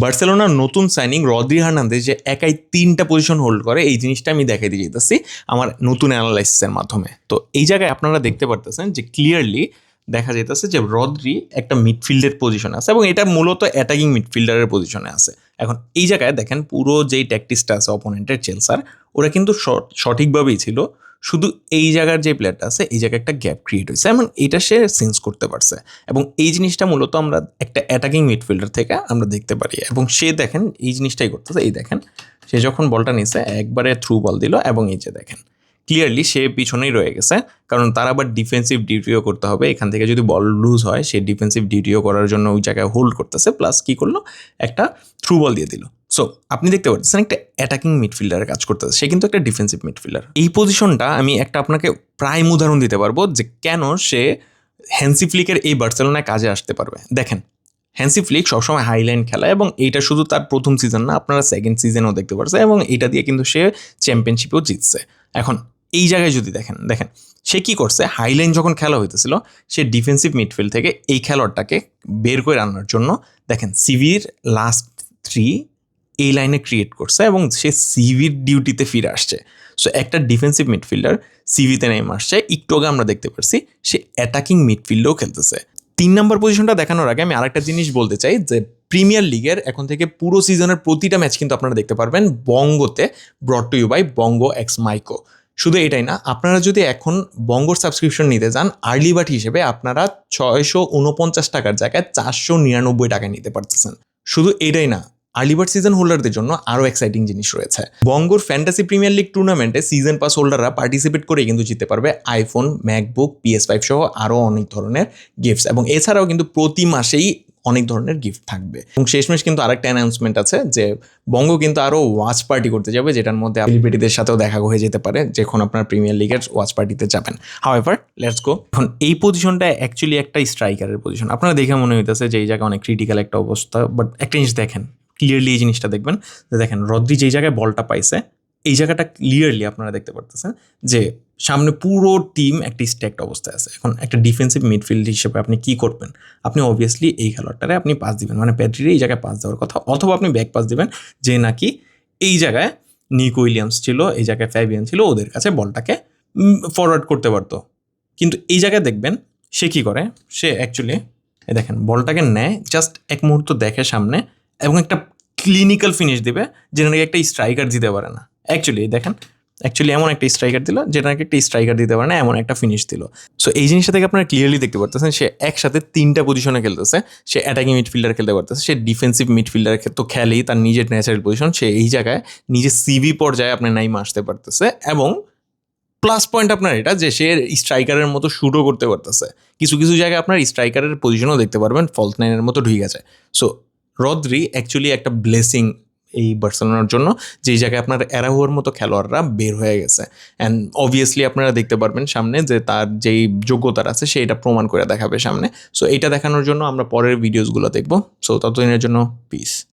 বার্সেলোনার নতুন signing Rodri Hernandez যে একাই 3টা পজিশন হোল্ড করে, এই জিনিসটা আমি দেখাই দিয়ে যেতেছি আমার নতুন অ্যানালাইসিসের মাধ্যমে। তো এই জায়গায় আপনারা দেখতে পারতেছেন যে ক্লিয়ারলি দেখা যেতেছে যে রদ্রি একটা মিডফিল্ডের পজিশনে আছে এবং এটা মূলত অ্যাটাকিং মিডফিল্ডারের পজিশনে আছে। এখন এই জায়গায় দেখেন পুরো যেই ট্যাকটিক্সটা আছে অপোনেন্টের চেলসার, ওরা কিন্তু সঠিকভাবেই ছিল, শুধু এই জায়গার যে প্লেয়ারটা আছে এই জায়গায় একটা গ্যাপ ক্রিয়েট হয়েছে এবং এটা সে সেন্স করতে পারছে এবং এই জিনিসটা মূলত আমরা একটা অ্যাটাকিং মিডফিল্ডার থেকে আমরা দেখতে পারি এবং সে দেখেন এই জিনিসটাই করতেছে। এই দেখেন সে যখন বলটা নিছে একবারে থ্রু বল দিল এবং এই যে দেখেন ক্লিয়ারলি সে পিছনেই রয়ে গেছে, কারণ তার আবার ডিফেন্সিভ ডিউটিও করতে হবে। এখান থেকে যদি বল লুজ হয় সে ডিফেন্সিভ ডিউটিও করার জন্য ওই জায়গায় হোল্ড করতেছে, প্লাস কী করলো একটা থ্রু বল দিয়ে দিল। সো আপনি দেখতে পাচ্ছেন একটা অ্যাটাকিং মিডফিল্ডারের কাজ করতেছে, সে কিন্তু একটা ডিফেন্সিভ মিডফিল্ডার। এই পজিশনটা আমি একটা আপনাকে প্রাইম উদাহরণ দিতে পারবো যে কেন সে হ্যান্সি ফ্লিকের এই বার্সেলোনায় কাজে আসতে পারবে। দেখেন হ্যান্সি ফ্লিক সবসময় হাইলাইন খেলা এবং এইটা শুধু তার প্রথম সিজন না, আপনারা সেকেন্ড সিজনও দেখতে পারছে এবং এটা দিয়ে কিন্তু সে চ্যাম্পিয়নশিপও জিতছে। এখন এই জায়গায় যদি দেখেন সে কি করছে, হাইলাইন যখন খেলা হইতেছিল সে ডিফেন্সিভ মিডফিল্ড থেকে এই খেলোয়াড়টাকে বের করে আনার জন্য দেখেন সিভির লাস্ট 3 এই লাইনে ক্রিয়েট করছে এবং সে সিভির ডিউটিতে ফিরে আসছে। সো একটা ডিফেন্সিভ মিডফিল্ডার সিভিতে নেমে আসছে, একটু আগে আমরা দেখতে পারছি সে অ্যাটাকিং মিডফিল্ডেও খেলতেছে। 3 নম্বর পজিশনটা দেখানোর আগে আমি আরেকটা জিনিস বলতে চাই যে প্রিমিয়ার লিগের এখন থেকে পুরো সিজনের প্রতিটা ম্যাচ কিন্তু আপনারা দেখতে পারবেন বঙ্গতে, brought to you by Bongo X Myco. শুধু এটাই না, আপনারা যদি এখন বঙ্গর সাবস্ক্রিপশন নিতে যান আর্লি বার্ড হিসেবে আপনারা 649 টাকার জায়গায় 499 টাকায় নিতে পারতেছেন। শুধু এটাই না, আর্লি বার্ড সিজন হোল্ডারদের জন্য আরও এক্সাইটিং জিনিস রয়েছে। বঙ্গর ফ্যান্টাসি প্রিমিয়ার লিগ টুর্নামেন্টে সিজন পাস হোল্ডাররা পার্টিসিপেট করে কিন্তু জিততে পারবে আইফোন, ম্যাকবুক, PS5 সহ আরও অনেক ধরনের গিফটস এবং এছাড়াও কিন্তু প্রতি মাসেই অনেক ধরনের গিফট থাকবে। এবং শেষমেশ কিন্তু আরেকটা অ্যানাউন্সমেন্ট আছে যে বঙ্গ কিন্তু আরও ওয়াচ পার্টি করতে যাবে, যেটার মধ্যে সেলিব্রিটিদের সাথেও দেখা হয়ে যেতে পারে যখন আপনার প্রিমিয়ার লিগের ওয়াচ পার্টিতে যাবেন। However let's go. এখন এই পজিশনটা অ্যাকচুয়ালি একটা স্ট্রাইকারের পজিশন। আপনারা দেখে মনে হইতেছে যে এই জায়গায় অনেক ক্রিটিক্যাল একটা অবস্থা, বাট একটা জিনিস দেখেন ক্লিয়ারলি, এই জিনিসটা দেখবেন যে দেখেন রদ্রি যেই জায়গায় বলটা পাইছে এই জায়গাটা ক্লিয়ারলি আপনারা দেখতে পারতেছেন যে সামনে পুরো টিম একটা স্ট্যাকড অবস্থায় আছে। এখন একটা ডিফেন্সিভ মিডফিল্ড হিসেবে আপনি কি করবেন, আপনি অবভিয়াসলি এই খেলোয়াড়টারে আপনি পাস দিবেন, মানে প্যাড্রির এই জায়গায় পাস দেওয়ার কথা, অথবা আপনি ব্যাক পাস দিবেন যে নাকি এই জায়গায় নিকো উইলিয়ামস ছিল, এই জায়গায় ফ্যাবিয়ান ছিল, ওদের কাছে বলটাকে ফরওয়ার্ড করতে পারতো। কিন্তু এই জায়গায় দেখবেন সে কী করে, সে অ্যাকচুয়ালি দেখেন বলটাকে নেয়, জাস্ট এক মুহূর্ত দেখে সামনে এবং একটা ক্লিনিক্যাল ফিনিশ দেবে যেটা নাকি একটা স্ট্রাইকার দিতে পারে না। দেখেন এমন একটা স্ট্রাইকার দিল যেটা নাকি একটা স্ট্রাইকার দিতে পারে না, এমন একটা ফিনিশ দিল। সো এই জিনিসটা থেকে আপনারা ক্লিয়ারলি দেখতে পারতেছেন সে একসাথে 3টা পজিশনে খেলতেছে। সে অ্যাটাকিং মিডফিল্ডার খেলতে পারতেছে, সে ডিফেন্সিভ মিডফিল্ডার তো খেলেই, তার নিজের ন্যাচারাল পজিশন, সে এই জায়গায় নিজের সিভি পর্যায়ে আপনার নাইমা আসতে পারতেছে এবং প্লাস পয়েন্ট আপনার এটা যে সে স্ট্রাইকারের মতো শুটও করতে পারতেছে। কিছু কিছু জায়গায় আপনার স্ট্রাইকারের পজিশনও দেখতে পারবেন ফল্ট নাইনের মতো ঢুকে গেছে। সো রদ্রি অ্যাকচুয়ালি একটা ব্লেসিং এই বার্সেলোনার জন্য, যেই জায়গায় আপনার অ্যারাহুয়ার মতো খেলোয়াড়রা বের হয়ে গেছে। অ্যান্ড অবভিয়াসলি আপনারা দেখতে পারবেন সামনে যে তার যেই যোগ্যতার আছে সেইটা প্রমাণ করে দেখাবে সামনে। সো এইটা দেখানোর জন্য আমরা পরের ভিডিওসগুলো দেখবো। সো ততদিনের জন্য পিস।